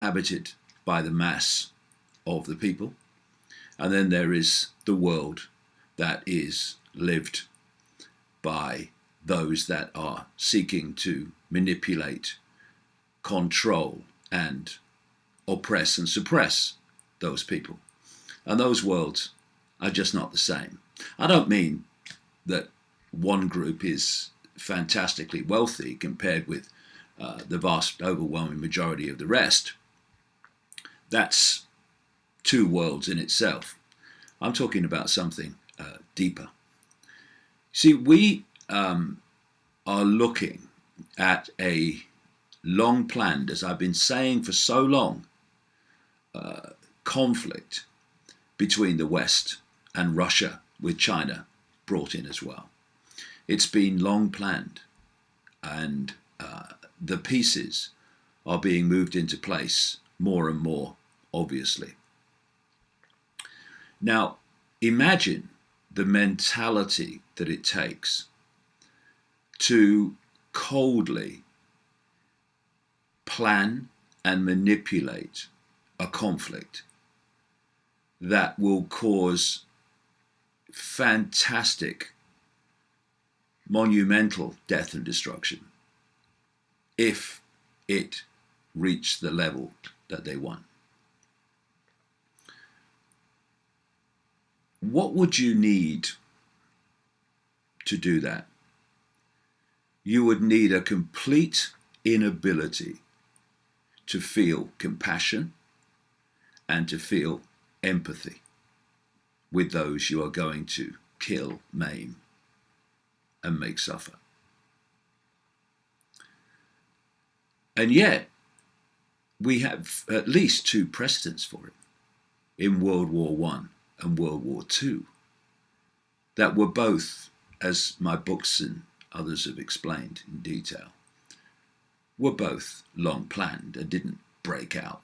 inhabited by the mass of the people, and then there is the world that is lived by those that are seeking to manipulate, control, and oppress and suppress those people. And those worlds are just not the same. I don't mean that one group is fantastically wealthy compared with the vast overwhelming majority of the rest. That's two worlds in itself. I'm talking about something deeper. See, we are looking at a long planned, as I've been saying for so long, conflict between the West and Russia, with China brought in as well. It's been long planned, and the pieces are being moved into place more and more, obviously. Now, imagine the mentality that it takes to coldly plan and manipulate a conflict that will cause fantastic, monumental death and destruction if it reached the level that they want. What would you need to do that? You would need a complete inability to feel compassion and to feel empathy with those you are going to kill, maim, and make suffer. And yet, we have at least two precedents for it in World War One and World War Two that were both, as my books and others have explained in detail, were both long planned and didn't break out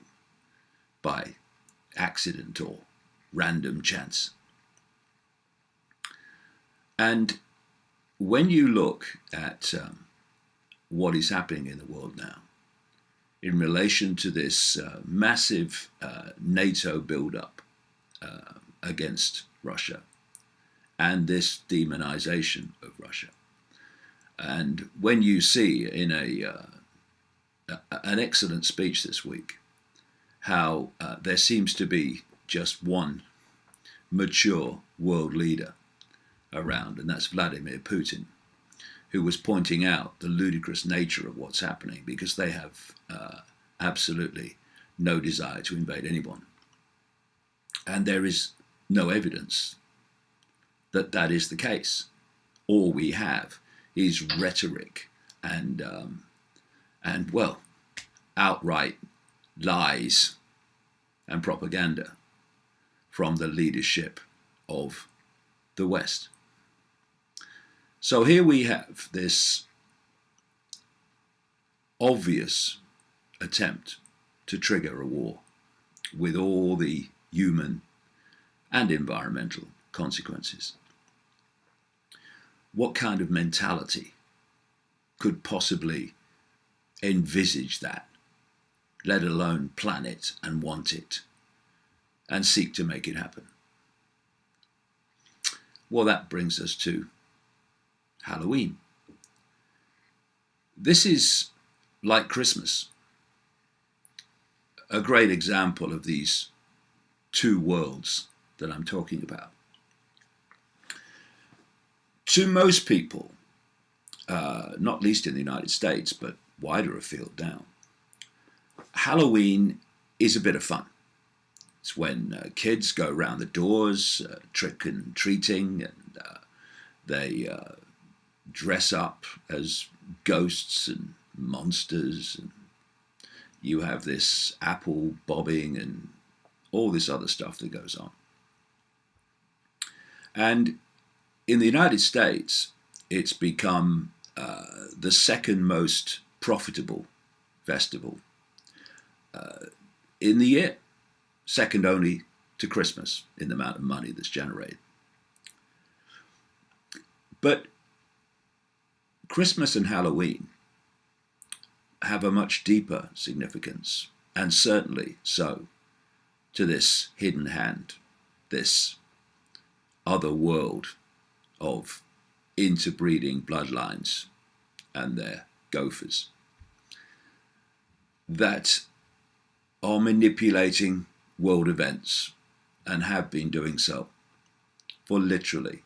by accident or random chance. And when you look at what is happening in the world now in relation to this massive NATO build-up against Russia and this demonization of Russia, and when you see in an excellent speech this week how there seems to be just one mature world leader around, and that's Vladimir Putin, who was pointing out the ludicrous nature of what's happening because they have absolutely no desire to invade anyone. And there is no evidence that that is the case. All we have is rhetoric and well, outright lies and propaganda from the leadership of the West. So here we have this obvious attempt to trigger a war with all the human and environmental consequences. What kind of mentality could possibly envisage that, let alone plan it and want it and seek to make it happen? Well, that brings us to Halloween. This is like Christmas, a great example of these two worlds that I'm talking about. To most people, not least in the United States, but wider afield now, Halloween is a bit of fun. It's when kids go around the doors, trick and treating, and they dress up as ghosts and monsters, and you have this apple bobbing and all this other stuff that goes on. And in the United States, it's become the second most profitable festival in the year, second only to Christmas in the amount of money that's generated. But Christmas and Halloween have a much deeper significance and certainly so to this hidden hand, this other world of interbreeding bloodlines and their gophers that are manipulating world events and have been doing so for literally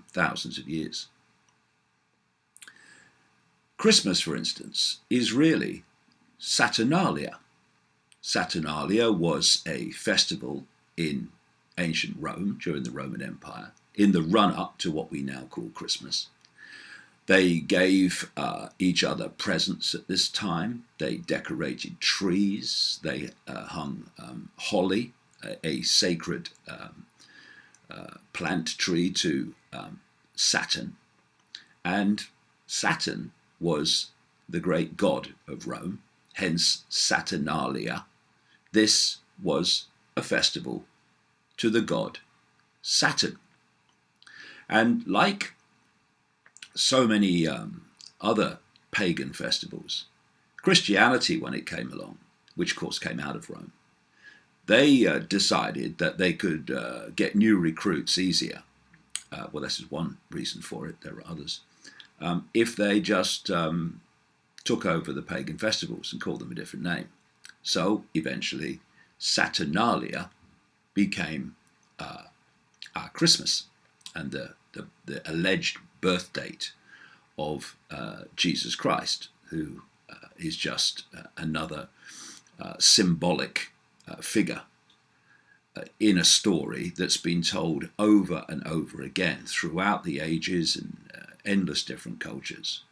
thousands of years. Christmas, for instance, is really Saturnalia. Saturnalia was a festival in ancient Rome during the Roman Empire, in the run-up to what we now call Christmas. They gave each other presents at this time. They decorated trees. They hung holly, a sacred plant tree to Saturn. And Saturn was the great god of Rome, hence Saturnalia. This was a festival to the god Saturn. And like so many other pagan festivals, Christianity, when it came along, which of course came out of Rome, they decided that they could get new recruits easier. Well, this is one reason for it. There are others. If they just took over the pagan festivals and called them a different name. So eventually Saturnalia became our Christmas, and the alleged birth date of Jesus Christ, who is just another symbolic figure in a story that's been told over and over again throughout the ages and endless different cultures,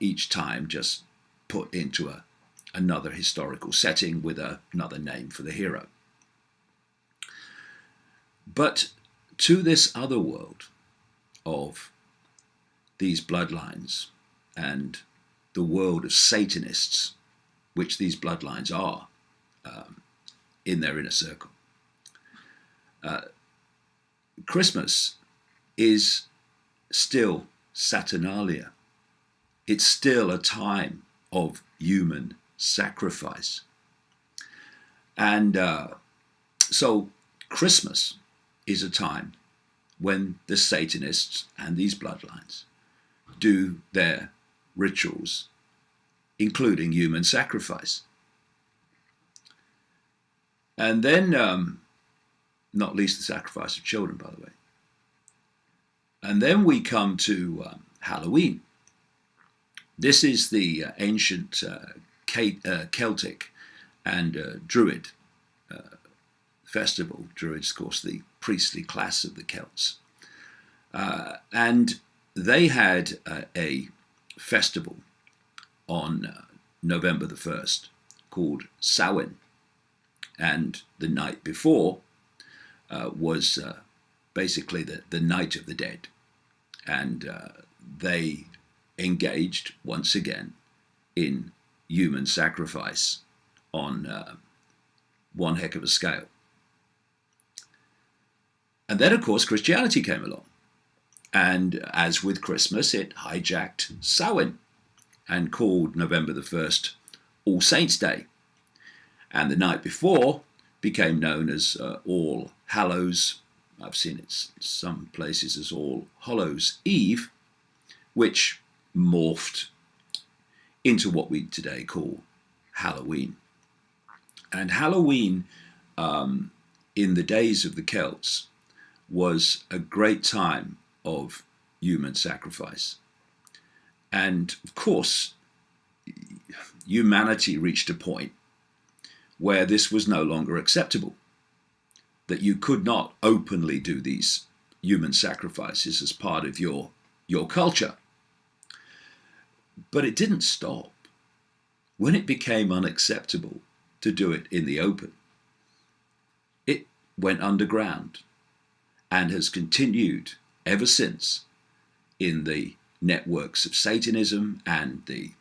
each time just put into another historical setting with another name for the hero. But to this other world of these bloodlines and the world of Satanists, which these bloodlines are in their inner circle, Christmas is still Saturnalia. It's still a time of human sacrifice. And so Christmas is a time when the Satanists and these bloodlines do their rituals, including human sacrifice. And then, not least the sacrifice of children, by the way. And then we come to Halloween. This is the ancient Celtic and Druid festival. Druids, of course, the priestly class of the Celts. And they had a festival on November the 1st called Samhain. And the night before was basically the Night of the Dead. And they engaged once again in human sacrifice on one heck of a scale. And then, of course, Christianity came along. And as with Christmas, it hijacked Samhain and called November the 1st All Saints' Day. And the night before became known as All Hallows. I've seen it some places as All Hallows Eve, which morphed into what we today call Halloween. And Halloween, in the days of the Celts, was a great time of human sacrifice. And of course, humanity reached a point where this was no longer acceptable, that you could not openly do these human sacrifices as part of your culture. But it didn't stop. When it became unacceptable to do it in the open, it went underground and has continued ever since in the networks of Satanism and the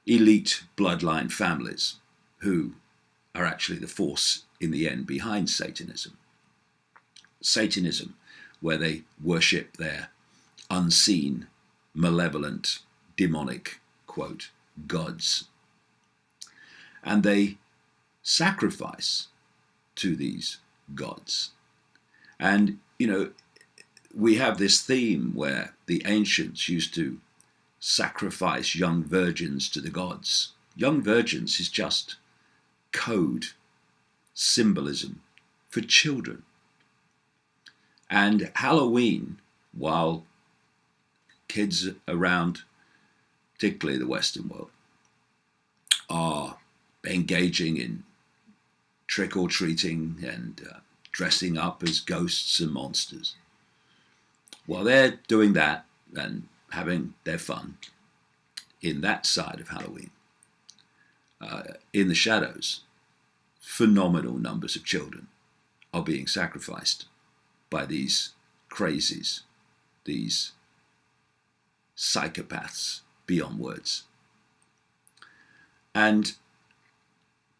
elite bloodline families who are actually the force in the end behind Satanism. Satanism, where they worship their unseen, malevolent, demonic, quote, gods. and they sacrifice to these gods. And, we have this theme where the ancients used to sacrifice young virgins to the gods. Young virgins is just code, symbolism for children. And Halloween, while kids around, particularly the Western world, are engaging in trick-or-treating and dressing up as ghosts and monsters, while they're doing that and having their fun in that side of Halloween, in the shadows, phenomenal numbers of children are being sacrificed by these crazies, these psychopaths beyond words. And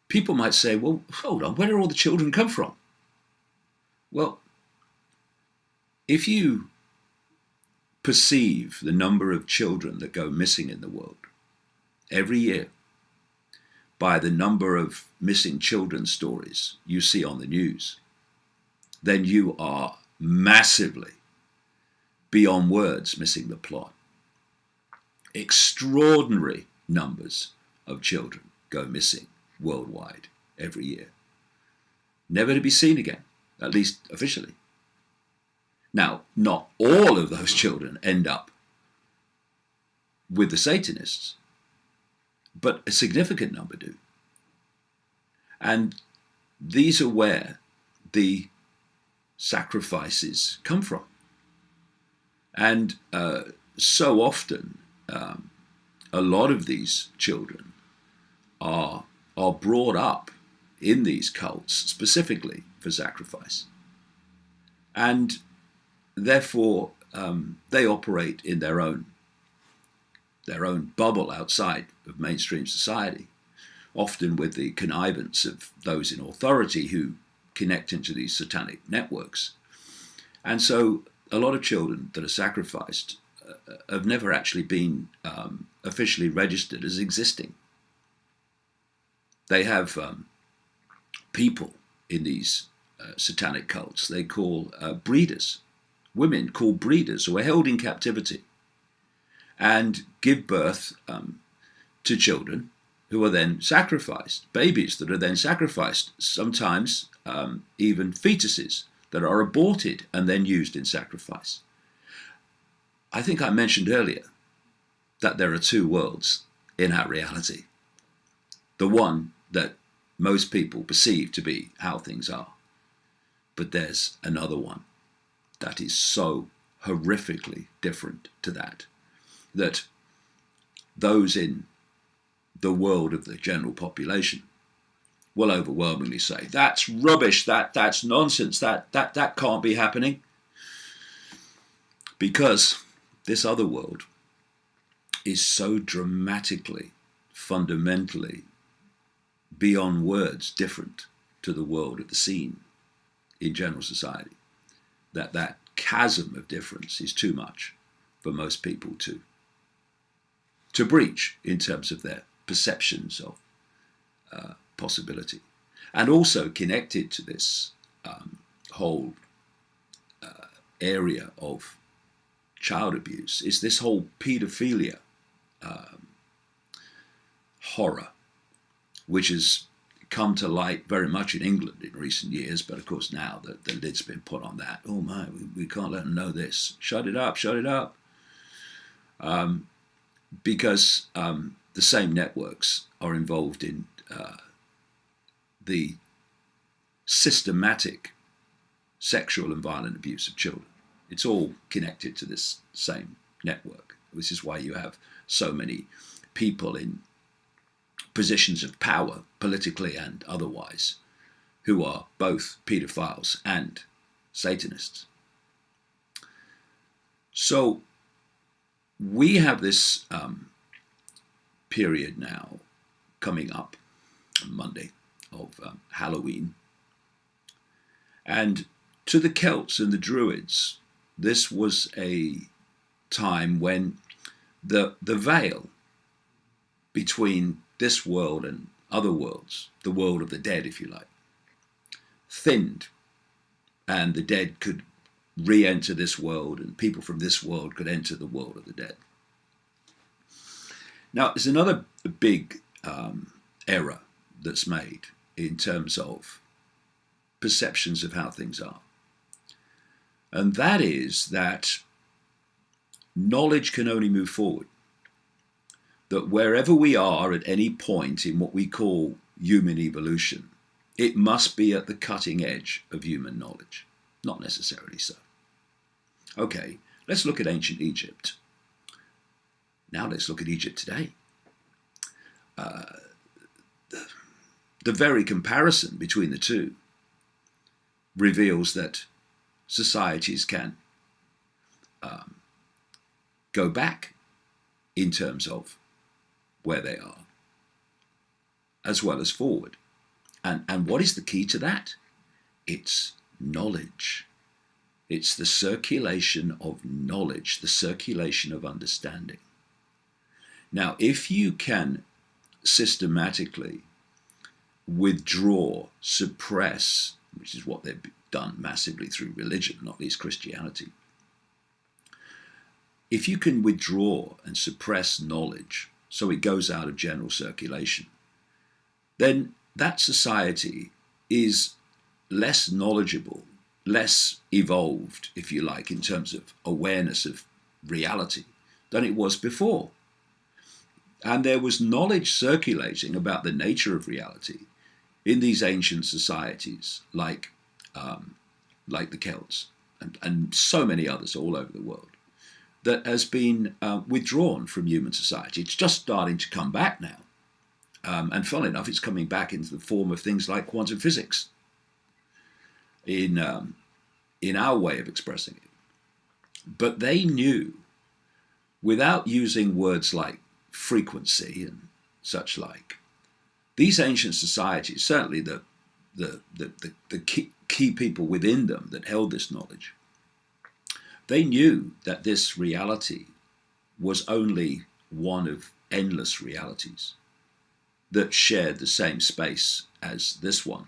people might say, well, hold on, where do all the children come from? Well, if you perceive the number of children that go missing in the world every year by the number of missing children stories you see on the news, then you are massively, beyond words, missing the plot. Extraordinary numbers of children go missing worldwide every year, never to be seen again, at least officially. Now, not all of those children end up with the Satanists, but a significant number do. And these are where the sacrifices come from. And so often, a lot of these children are brought up in these cults specifically for sacrifice. And therefore, they operate in their own bubble outside of mainstream society, often with the connivance of those in authority who connect into these satanic networks. And so a lot of children that are sacrificed have never actually been officially registered as existing. They have people in these satanic cults they call breeders, women called breeders, who are held in captivity and give birth to children who are then sacrificed, babies that are then sacrificed, sometimes even fetuses that are aborted and then used in sacrifice. I think I mentioned earlier that there are two worlds in our reality. The one that most people perceive to be how things are. But there's another one that is so horrifically different to that those in the world of the general population will overwhelmingly say, that's rubbish, that's nonsense, that can't be happening. Because this other world is so dramatically, fundamentally, beyond words, different to the world of the scene in general society, that chasm of difference is too much for most people to breach in terms of their perceptions of possibility. And also connected to this whole area of child abuse is this whole paedophilia horror, which has come to light very much in England in recent years, but of course now the lid's been put on that. Oh my, we can't let them know this. Shut it up, shut it up. Because the same networks are involved in the systematic sexual and violent abuse of children. It's all connected to this same network, which is why you have so many people in positions of power, politically and otherwise, who are both pedophiles and Satanists. So we have this period now coming up on Monday of Halloween. And to the Celts and the Druids, this was a time when the veil between this world and other worlds, the world of the dead, if you like, thinned, and the dead could re-enter this world, and people from this world could enter the world of the dead. Now, there's another big error that's made in terms of perceptions of how things are. And that is that knowledge can only move forward. That wherever we are at any point in what we call human evolution, it must be at the cutting edge of human knowledge. Not necessarily so. Okay, let's look at ancient Egypt. Now let's look at Egypt today. The very comparison between the two reveals that societies can go back in terms of where they are, as well as forward. And what is the key to that? It's knowledge. It's the circulation of knowledge, the circulation of understanding. Now, if you can systematically withdraw, suppress, which is what they've done massively through religion, not least Christianity, if you can withdraw and suppress knowledge so it goes out of general circulation, then that society is less knowledgeable, less evolved, if you like, in terms of awareness of reality than it was before. And there was knowledge circulating about the nature of reality in these ancient societies, like the Celts and so many others all over the world, that has been withdrawn from human society. It's just starting to come back now. And funnily enough, it's coming back into the form of things like quantum physics in our way of expressing it. But they knew, without using words like frequency and such like, these ancient societies, certainly the key people within them that held this knowledge, they knew that this reality was only one of endless realities that shared the same space as this one.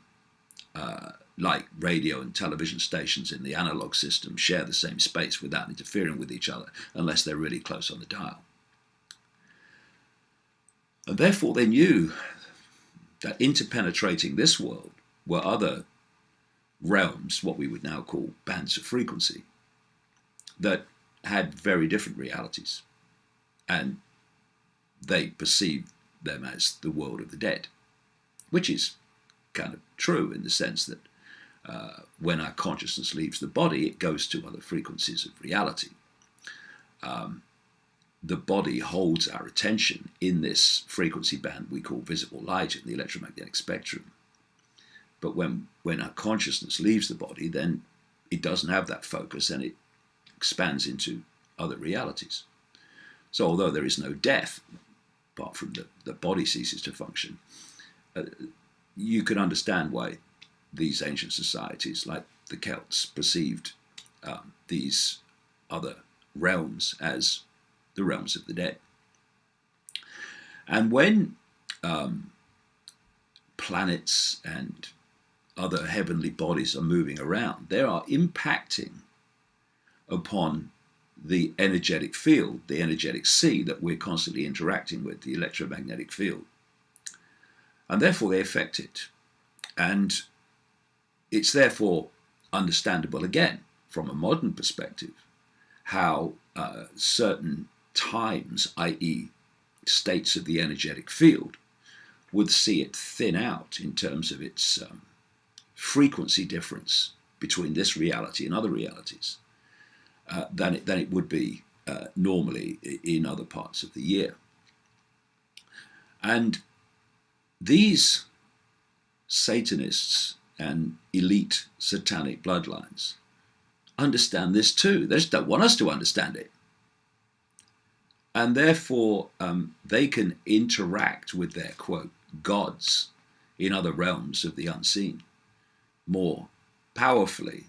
Like radio and television stations in the analog system share the same space without interfering with each other unless they're really close on the dial. And therefore they knew that interpenetrating this world were other realms, what we would now call bands of frequency, that had very different realities. And they perceived them as the world of the dead, which is kind of true in the sense that when our consciousness leaves the body, it goes to other frequencies of reality. The body holds our attention in this frequency band we call visible light in the electromagnetic spectrum. But when our consciousness leaves the body, then it doesn't have that focus and it expands into other realities. So although there is no death, apart from the body ceases to function, you can understand why these ancient societies, like the Celts, perceived these other realms as the realms of the dead. And when planets and other heavenly bodies are moving around, they are impacting upon the energetic field, the energetic sea that we're constantly interacting with, the electromagnetic field. And therefore they affect it. And it's therefore understandable, again, from a modern perspective, how certain times, i.e. states of the energetic field, would see it thin out in terms of its frequency difference between this reality and other realities than it would be normally in other parts of the year. And these Satanists and elite satanic bloodlines understand this too. They just don't want us to understand it. And therefore, they can interact with their, quote, gods in other realms of the unseen more powerfully,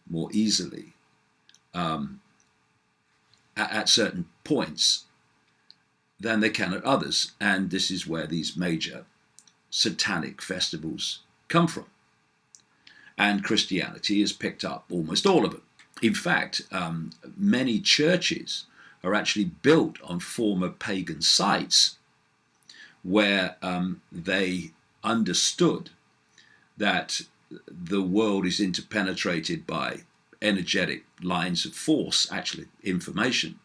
more easily, at certain points than they can at others. And this is where these major satanic festivals come from. And Christianity has picked up almost all of it. In fact, many churches are actually built on former pagan sites where they understood that the world is interpenetrated by energetic lines of force, actually information,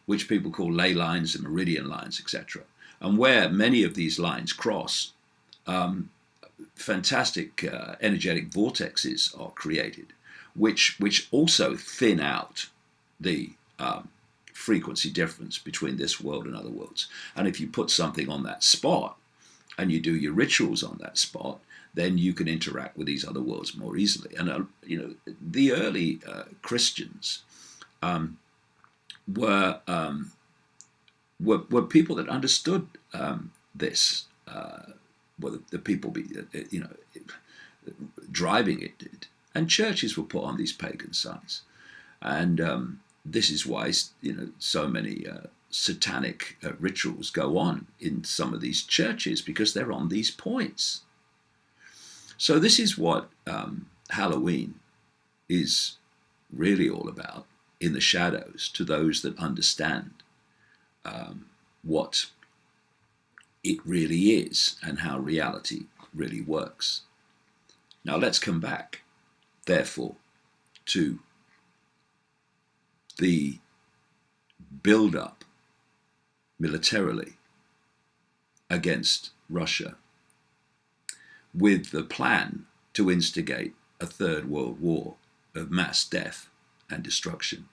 which people call ley lines and meridian lines, etc. And where many of these lines cross, fantastic energetic vortexes are created, which also thin out the frequency difference between this world and other worlds. And if you put something on that spot and you do your rituals on that spot, then you can interact with these other worlds more easily. And the early Christians were people that understood this. Well, the people driving it did, and churches were put on these pagan sites, and this is why so many satanic rituals go on in some of these churches, because they're on these points. So this is what Halloween is really all about in the shadows, to those that understand what it really is and how reality really works. Now let's come back, therefore, to the build-up militarily against Russia, with the plan to instigate a third world war of mass death and destruction.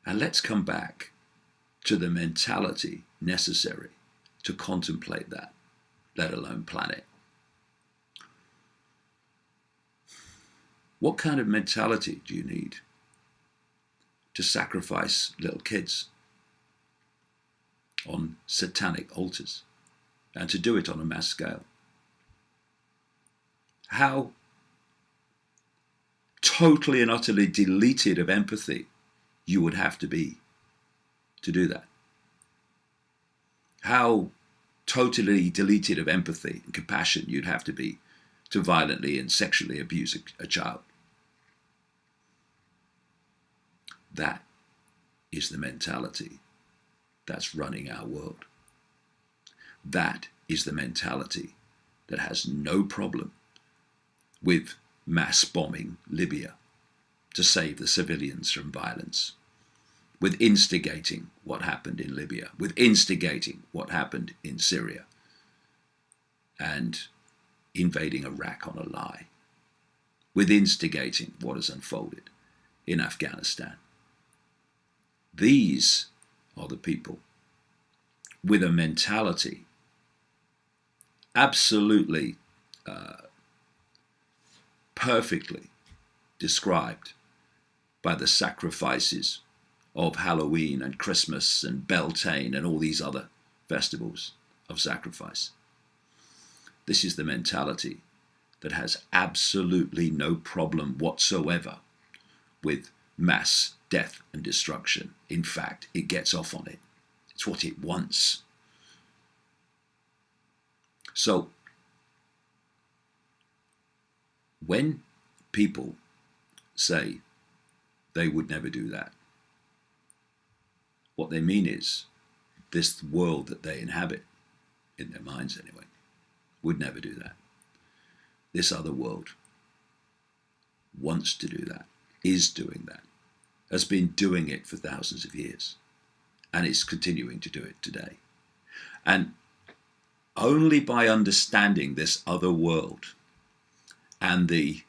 And let's come back to the mentality necessary to contemplate that, let alone plan it. What kind of mentality do you need to sacrifice little kids on satanic altars, and to do it on a mass scale? How totally and utterly deleted of empathy you would have to be to do that. How totally deleted of empathy and compassion you'd have to be to violently and sexually abuse a child. That is the mentality that's running our world. That is the mentality that has no problem with mass bombing Libya to save the civilians from violence, with instigating what happened in Libya, with instigating what happened in Syria, and invading Iraq on a lie, with instigating what has unfolded in Afghanistan. These are the people with a mentality absolutely perfectly described by the sacrifices of Halloween and Christmas and Beltane and all these other festivals of sacrifice. This is the mentality that has absolutely no problem whatsoever with mass death and destruction. In fact, it gets off on it. It's what it wants. So, when people say they would never do that, what they mean is this world that they inhabit, in their minds anyway, would never do that. This other world wants to do that, is doing that, has been doing it for thousands of years, and is continuing to do it today. And only by understanding this other world and the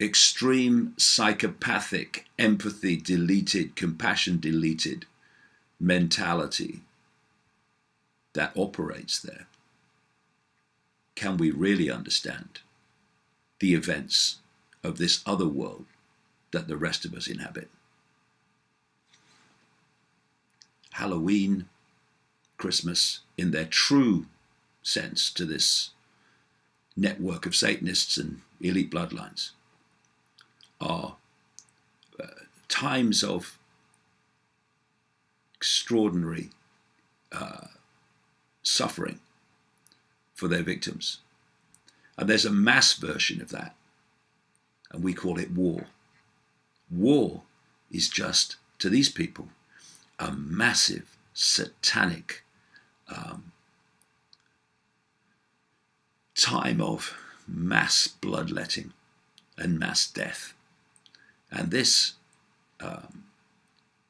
extreme psychopathic, empathy deleted, compassion deleted mentality that operates there, can we really understand the events of this other world that the rest of us inhabit. Halloween, Christmas, in their true sense to this network of Satanists and elite bloodlines, are times of extraordinary suffering for their victims. And there's a mass version of that, and we call it war. War is just, to these people, a massive satanic time of mass bloodletting and mass death. And this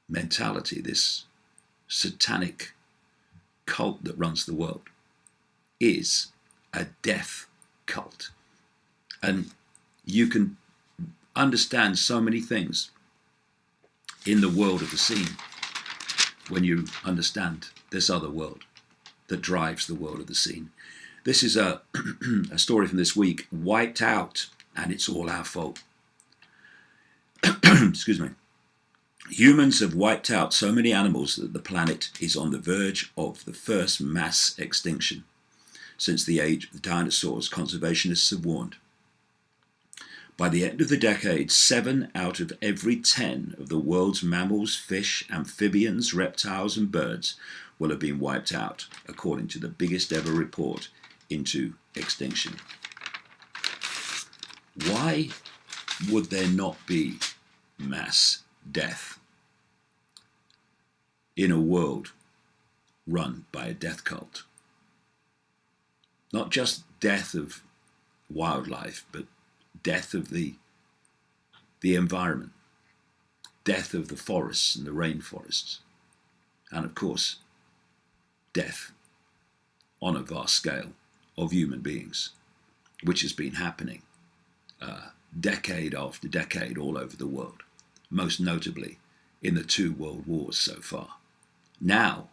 mentality, this satanic cult that runs the world, is a death cult. And you can understand so many things in the world of the scene when you understand this other world that drives the world of the scene. This is a story from this week, Wiped Out, and it's all our fault. Excuse me. Humans have wiped out so many animals that the planet is on the verge of the first mass extinction. Since the age of the dinosaurs, conservationists have warned. By the end of the decade, 7 out of every 10 of the world's mammals, fish, amphibians, reptiles, and birds will have been wiped out, according to the biggest ever report into extinction. Why would there not be mass death in a world run by a death cult? Not just death of wildlife, but death of the environment, death of the forests and the rainforests, and of course, death on a vast scale of human beings, which has been happening decade after decade all over the world, most notably in the 2 world wars so far. Now